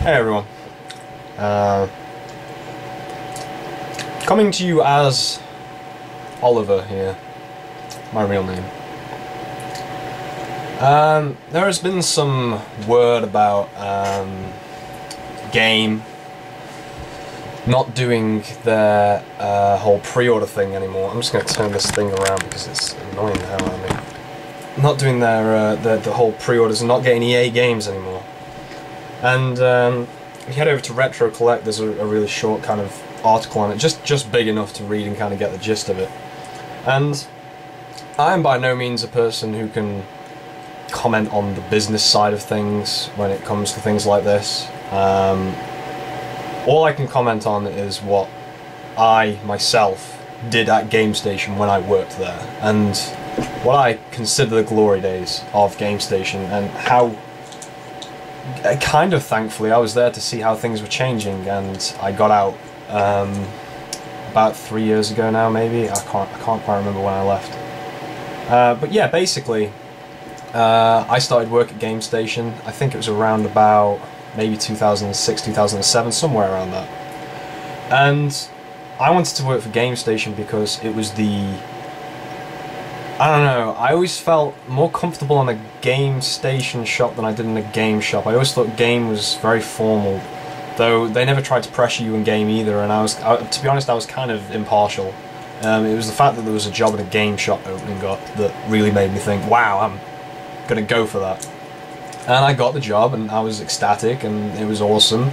Hey everyone. Coming to you as Oliver here, my real name. There has been some word about Game not doing their whole pre-order thing anymore. I'm just going to turn this thing around because it's annoying the hell out of me. Not doing their the whole pre-orders and not getting EA games anymore. And if you head over to Retro Collect, there's a really short kind of article on it, just big enough to read and kind of get the gist of it. And I am by no means a person who can comment on the business side of things when it comes to things like this. All I can comment on is what I myself did at Gamestation when I worked there, and what I consider the glory days of Gamestation, and how kind of thankfully I was there to see how things were changing. And I got out about 3 years ago now, maybe. I can't quite remember when I left. But yeah, basically I started work at Gamestation. I think it was around about maybe 2006, 2007, somewhere around that. And I wanted to work for Gamestation because it was I don't know, I always felt more comfortable in a Gamestation shop than I did in a game shop. I always thought Game was very formal, though they never tried to pressure you in Game either, and to be honest, I was kind of impartial. It was the fact that there was a job in a game shop opening up that really made me think, wow, I'm gonna go for that. And I got the job, and I was ecstatic, and it was awesome.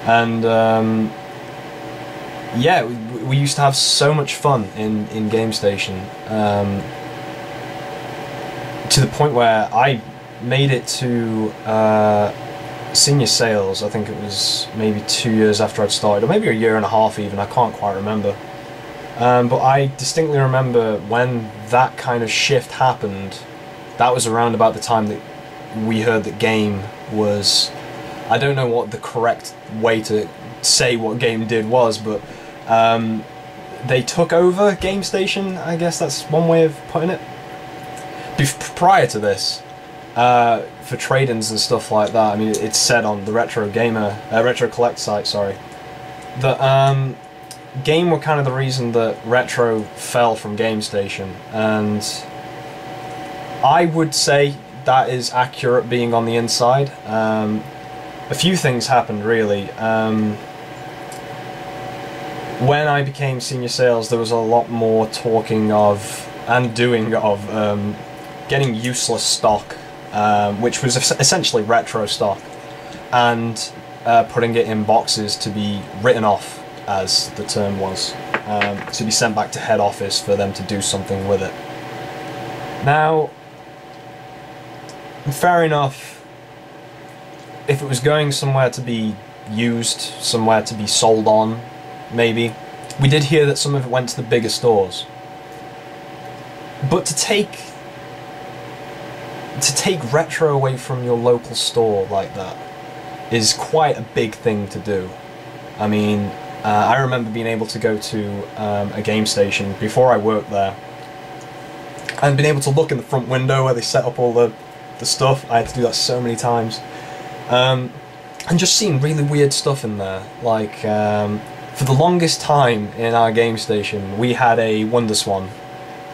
And yeah, we used to have so much fun in Gamestation, to the point where I made it to senior sales. I think it was maybe 2 years after I'd started, or maybe a year and a half even, I can't quite remember. But I distinctly remember when that kind of shift happened. That was around about the time that we heard that Game was, I don't know what the correct way to say what Game did was, but they took over Gamestation, I guess that's one way of putting it. Prior to this, for trade-ins and stuff like that, I mean, it's said on the Retro Collect site, sorry, that Game were kind of the reason that Retro fell from Gamestation, and I would say that is accurate, being on the inside. A few things happened, really. When I became senior sales, there was a lot more talking of, and doing of, getting useless stock, which was essentially retro stock, and putting it in boxes to be written off, as the term was, to be sent back to head office for them to do something with it. Now, fair enough, if it was going somewhere to be used, somewhere to be sold on, maybe. We did hear that some of it went to the bigger stores. But to take retro away from your local store like that is quite a big thing to do. I mean, I remember being able to go to a Gamestation before I worked there, and being able to look in the front window where they set up all the stuff. I had to do that so many times, and just seeing really weird stuff in there. Like, for the longest time in our Gamestation, we had a WonderSwan.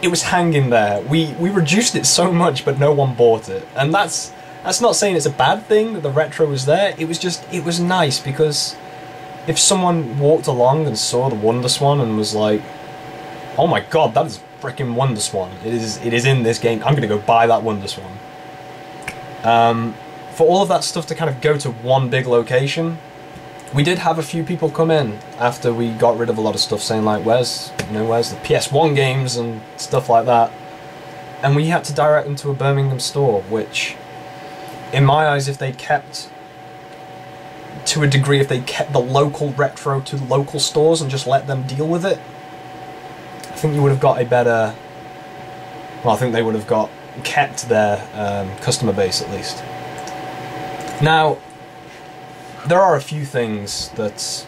It was hanging there. We reduced it so much, but no one bought it. And that's not saying it's a bad thing that the retro was there. It was nice, because if someone walked along and saw the WonderSwan and was like, "Oh my god, that is freaking WonderSwan! It is in this game. I'm gonna go buy that WonderSwan." For all of that stuff to kind of go to one big location, we did have a few people come in after we got rid of a lot of stuff, saying like, where's the PS1 games and stuff like that, and we had to direct them to a Birmingham store, which, in my eyes, if they'd kept, to a degree, if they'd kept the local retro to local stores and just let them deal with it, I think you would have got a better, well, I think they would have kept their customer base, at least. Now, there are a few things that,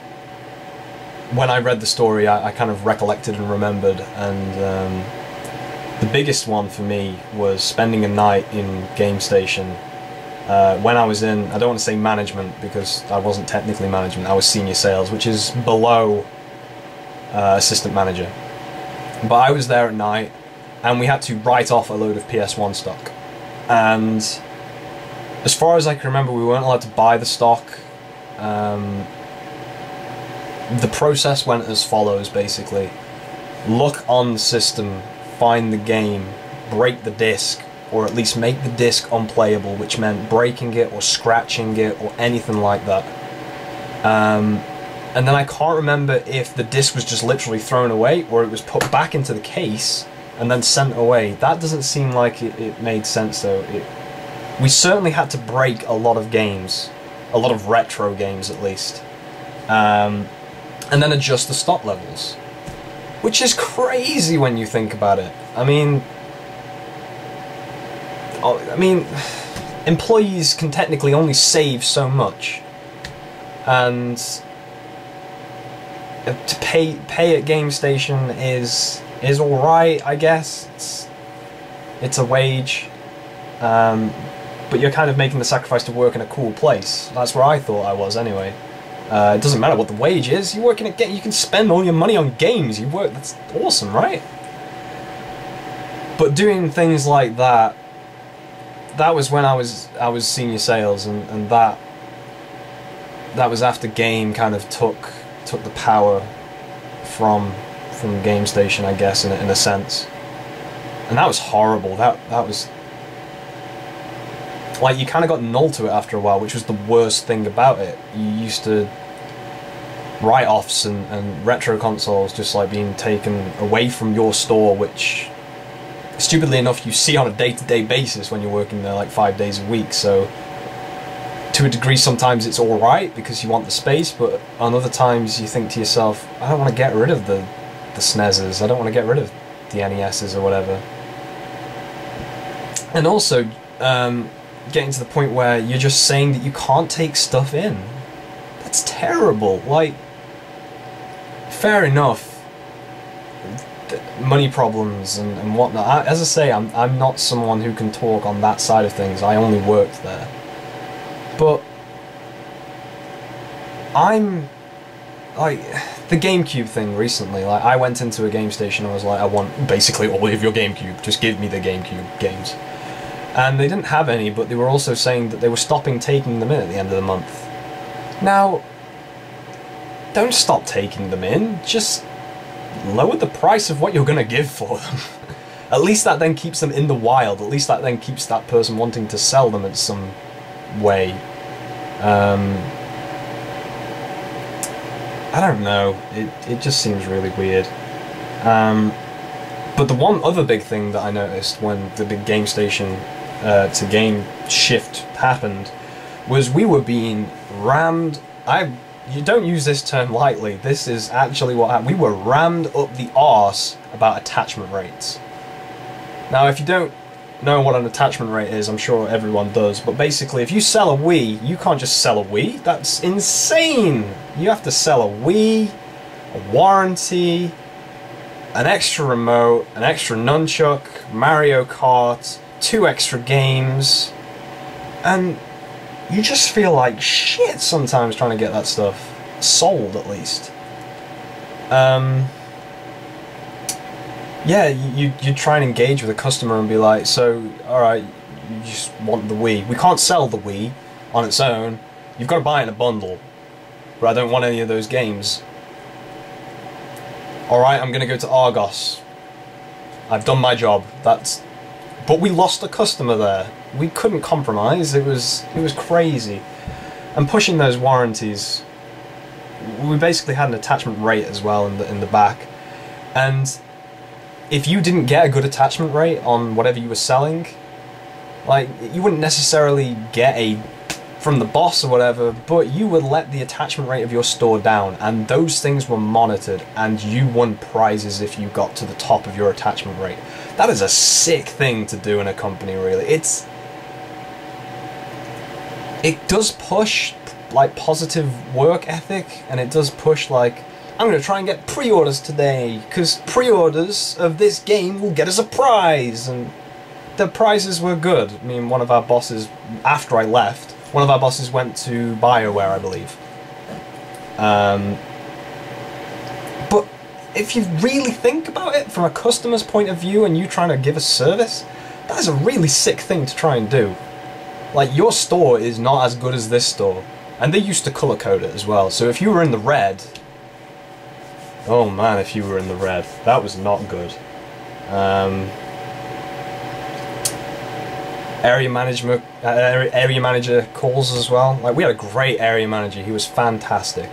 when I read the story, I kind of recollected and remembered, and the biggest one for me was spending a night in Gamestation when I was in, I don't want to say management because I wasn't technically management, I was senior sales, which is below assistant manager. But I was there at night, and we had to write off a load of PS1 stock. And as far as I can remember, we weren't allowed to buy the stock. The process went as follows, basically. Look on the system, find the game, break the disc, or at least make the disc unplayable, which meant breaking it or scratching it or anything like that. And then I can't remember if the disc was just literally thrown away or it was put back into the case and then sent away. That doesn't seem like it made sense though. We certainly had to break a lot of games, a lot of retro games at least, and then adjust the stop levels, which is crazy when you think about it. I mean, employees can technically only save so much, and to pay at Gamestation is all right, I guess. It's a wage, but you're kind of making the sacrifice to work in a cool place. That's where I thought I was anyway. It doesn't matter what the wage is. You work in a game, you can spend all your money on games. You work. That's awesome, right? But doing things like that. That was when I was senior sales, and that was after Game kind of took the power from Gamestation, I guess, in a sense, and that was horrible. That was like, you kind of got null to it after a while, which was the worst thing about it. You used to write-offs and retro consoles just like being taken away from your store, which, stupidly enough, you see on a day-to-day basis when you're working there like 5 days a week. So to a degree sometimes it's alright because you want the space, but on other times you think to yourself, I don't want to get rid of the SNESes, I don't want to get rid of the NESs or whatever. And also getting to the point where you're just saying that you can't take stuff in. That's terrible. Like, fair enough, money problems and whatnot. As I say, I'm not someone who can talk on that side of things. I only worked there. But I'm like, the GameCube thing recently, like, I went into a Gamestation and I was like, I want basically all of your GameCube, just give me the GameCube games. And they didn't have any, but they were also saying that they were stopping taking them in at the end of the month. Now, don't stop taking them in, just lower the price of what you're going to give for them. At least that then keeps them in the wild, at least that then keeps that person wanting to sell them in some way. I don't know, it just seems really weird. But the one other big thing that I noticed when the big Gamestation to game shift happened was we were being rammed. You don't use this term lightly, this is actually what happened. We were rammed up the arse about attachment rates. Now, if you don't know what an attachment rate is, I'm sure everyone does, but basically if you sell a Wii, you can't just sell a Wii. That's insane! You have to sell a Wii, a warranty, an extra remote, an extra nunchuck, Mario Kart, 2 extra games, and you just feel like shit sometimes trying to get that stuff sold, at least. Yeah, you try and engage with a customer and be like, so, alright, you just want the Wii. We can't sell the Wii on its own. You've got to buy it in a bundle. But I don't want any of those games. Alright, I'm going to go to Argos. I've done my job. But we lost a customer there. We couldn't compromise. It was crazy. And pushing those warranties, we basically had an attachment rate as well in the back. And if you didn't get a good attachment rate on whatever you were selling, like, you wouldn't necessarily get a from the boss or whatever, but you would let the attachment rate of your store down, and those things were monitored, and you won prizes if you got to the top of your attachment rate. That is a sick thing to do in a company, really. It does push, like, positive work ethic, and it does push, like, I'm going to try and get pre-orders today, because pre-orders of this game will get us a prize, and the prices were good. I mean, one of our bosses, after I left, one of our bosses went to BioWare, I believe. But if you really think about it from a customer's point of view and you trying to give a service, that is a really sick thing to try and do. Like, your store is not as good as this store. And they used to color code it as well. So if you were in the red... Oh man, if you were in the red. That was not good. Area manager calls as well. Like, we had a great area manager. He was fantastic.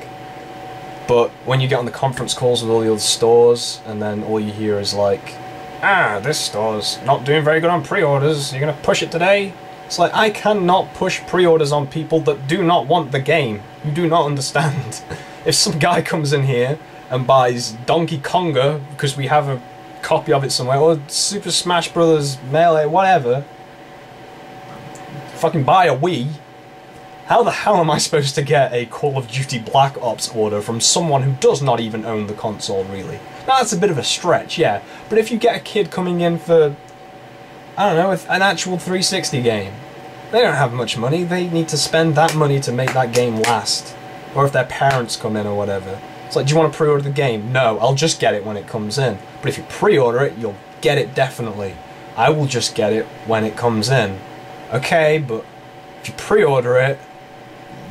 But when you get on the conference calls with all the other stores, and then all you hear is like, this store's not doing very good on pre-orders. You're gonna push it today? It's like, I cannot push pre-orders on people that do not want the game. You do not understand. If some guy comes in here and buys Donkey Konga because we have a copy of it somewhere, or Super Smash Brothers Melee, whatever, fucking buy a Wii, how the hell am I supposed to get a Call of Duty Black Ops order from someone who does not even own the console, really? Now, that's a bit of a stretch, yeah, but if you get a kid coming in for, I don't know, an actual 360 game, they don't have much money. They need to spend that money to make that game last. Or if their parents come in or whatever. It's like, do you want to pre-order the game? No, I'll just get it when it comes in. But if you pre-order it, you'll get it definitely. I will just get it when it comes in. Okay, but if you pre-order it,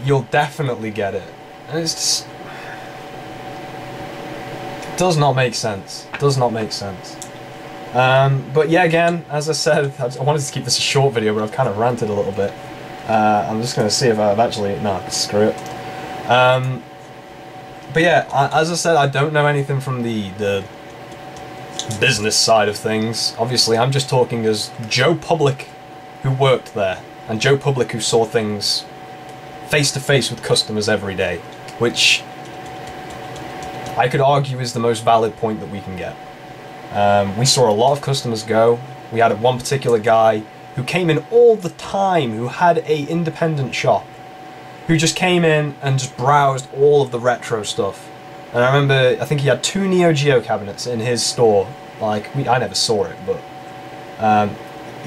you'll definitely get it. And it's just... It does not make sense. It does not make sense. But yeah, again, as I said, I wanted to keep this a short video, but I've kind of ranted a little bit. I'm just going to see if I've actually... No, screw it. But yeah, as I said, I don't know anything from the business side of things. Obviously, I'm just talking as Joe Public, who worked there, and Joe Public, who saw things face-to-face with customers every day, which I could argue is the most valid point that we can get. We saw a lot of customers go. We had one particular guy who came in all the time, who had a independent shop, who just came in and just browsed all of the retro stuff. And I remember, I think he had 2 Neo Geo cabinets in his store. Like, I never saw it, but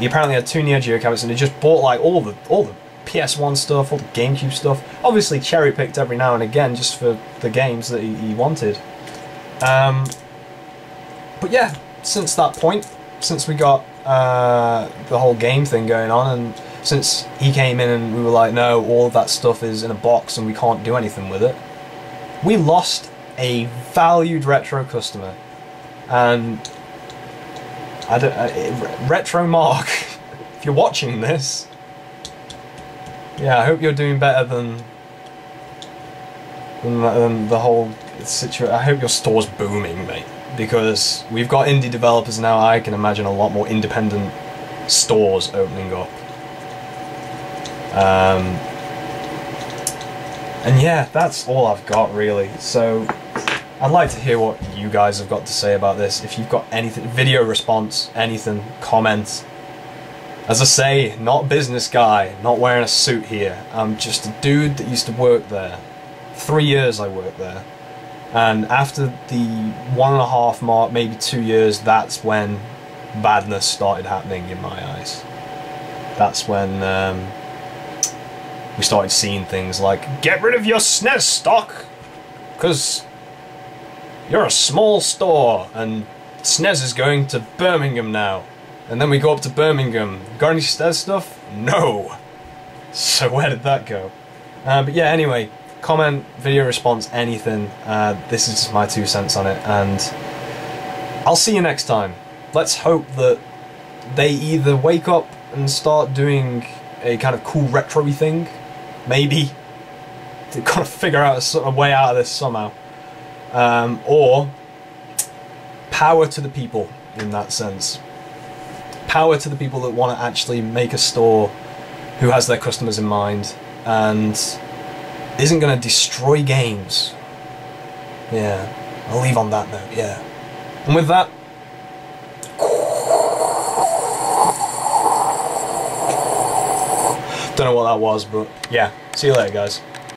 he apparently had 2 Neo Geo cabinets, and he just bought like all the PS1 stuff, all the GameCube stuff. Obviously cherry-picked every now and again just for the games that he wanted. But yeah, since that point, since we got the whole game thing going on, and since he came in and we were like, no, all of that stuff is in a box and we can't do anything with it, we lost a valued retro customer. And Retro Mark, if you're watching this, yeah, I hope you're doing better than the whole situation. I hope your store's booming, mate. Because we've got indie developers now. I can imagine a lot more independent stores opening up. And yeah, that's all I've got really. So I'd like to hear what you guys have got to say about this. If you've got anything, video response, anything, comments. As I say, not business guy, not wearing a suit here. I'm just a dude that used to work there. 3 years I worked there. And after the 1.5 mark, maybe 2 years, that's when badness started happening in my eyes. That's when we started seeing things like, get rid of your SNES stock, because you're a small store, and SNES is going to Birmingham now. And then we go up to Birmingham. Got any SNES stuff? No! So where did that go? But yeah, anyway, comment, video response, anything. This is just my 2 cents on it, and I'll see you next time. Let's hope that they either wake up and start doing a kind of cool retro-y thing, maybe, to kind of figure out a way out of this somehow, or power to the people in that sense. Power to the people that want to actually make a store who has their customers in mind and isn't going to destroy games. Yeah, I'll leave on that note, yeah. And with that, don't know what that was, but yeah, see you later, guys.